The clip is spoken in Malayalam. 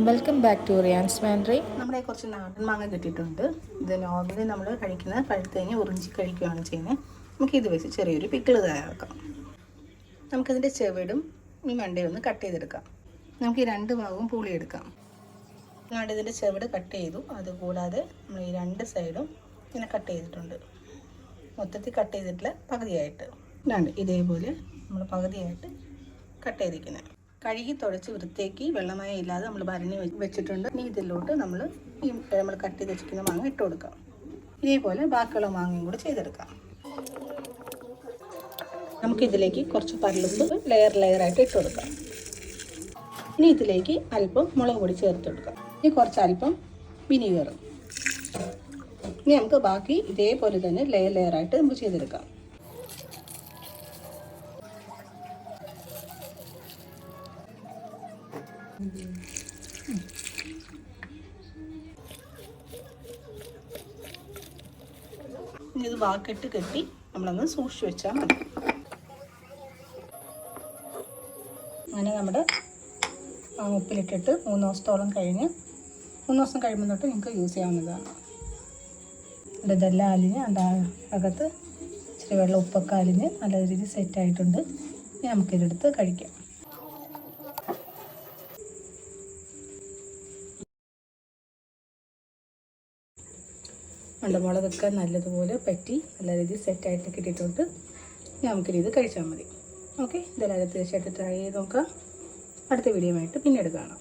വെൽക്കം ബാക്ക് ടു റിയാൻസ് മാൻഡ്രി. നമ്മുടെ കുറച്ച് നാടൻ മാങ്ങ കിട്ടിയിട്ടുണ്ട്. ഇത് നോർമലി നമ്മൾ കഴിക്കുന്ന പഴുത്ത് കഴിഞ്ഞ് ഉറിഞ്ചി കഴിക്കുകയാണ് ചെയ്യുന്നത്. നമുക്ക് ഇത് വെച്ച് ചെറിയൊരു പിക്കിൾ തയ്യാറാക്കാം. നമുക്കതിൻ്റെ ചെവിടും ഈ മണ്ടയും ഒന്ന് കട്ട് ചെയ്തെടുക്കാം. നമുക്ക് ഈ രണ്ട് ഭാഗവും പൂളിയെടുക്കാം. ഞാൻ ഇതിൻ്റെ ചെവിട് കട്ട് ചെയ്തു. അതുകൂടാതെ നമ്മൾ ഈ രണ്ട് സൈഡും ഇങ്ങനെ കട്ട് ചെയ്തിട്ടുണ്ട്. മൊത്തത്തിൽ കട്ട് ചെയ്തിട്ടില്ല, പകുതിയായിട്ട് ഇതാണ്ട് ഇതേപോലെ നമ്മൾ പകുതിയായിട്ട് കട്ട് ചെയ്തിരിക്കുന്നത്. കഴുകി തുടച്ച് വൃത്തിയാക്കി വെള്ളമയം ഇല്ലാതെ നമ്മൾ ഭരണി വെച്ചിട്ടുണ്ട്. ഇനി ഇതിലോട്ട് നമ്മൾ കട്ട് ചെയ്ത് വെച്ചിരിക്കുന്ന മാങ്ങ ഇട്ട് കൊടുക്കാം. ഇതേപോലെ ബാക്കിയുള്ള മാങ്ങയും കൂടെ ചെയ്തെടുക്കാം. നമുക്കിതിലേക്ക് കുറച്ച് പരലുപ്പ് ലെയറായിട്ട് ഇട്ട് കൊടുക്കാം. ഇനി ഇതിലേക്ക് അല്പം മുളക് പൊടി ചേർത്ത് കൊടുക്കാം. ഇനി കുറച്ച് അല്പം വിനീഗറും. ഇനി നമുക്ക് ബാക്കി ഇതേപോലെ തന്നെ ലെയറായിട്ട് നമുക്ക് ചെയ്തെടുക്കാം. ഇനി ഇത് വാക്കിട്ട് കെട്ടി നമ്മളൊന്ന് സൂക്ഷിച്ച് വെച്ചാൽ മതി. അങ്ങനെ നമ്മുടെ ഉപ്പിലിട്ടിട്ട് 3 ദിവസത്തോളം കഴിഞ്ഞ് 3 ദിവസം കഴിയുമ്പോൾ തൊട്ട് നിങ്ങൾക്ക് യൂസ് ചെയ്യാവുന്നതാണ്. ഇതെല്ലാം അലിഞ്ഞ് അതിൻ്റെ അകത്ത് ഇച്ചിരി വെള്ളം ഉപ്പൊക്കെ അലിഞ്ഞ് നല്ല രീതിയിൽ സെറ്റായിട്ടുണ്ട്. ഇനി നമുക്കിതെടുത്ത് കഴിക്കാം. മുളകൊക്കെ നല്ലതുപോലെ പറ്റി നല്ല രീതിയിൽ സെറ്റായിട്ട് കിട്ടിയിട്ടുണ്ട്. നമുക്കിത് കഴിച്ചാൽ മതി. ഓക്കെ, ഇതെല്ലാം തീർച്ചയായിട്ടും ട്രൈ ചെയ്ത് നോക്കാം. അടുത്ത വീഡിയോ ആയിട്ട് പിന്നീട് കാണാം.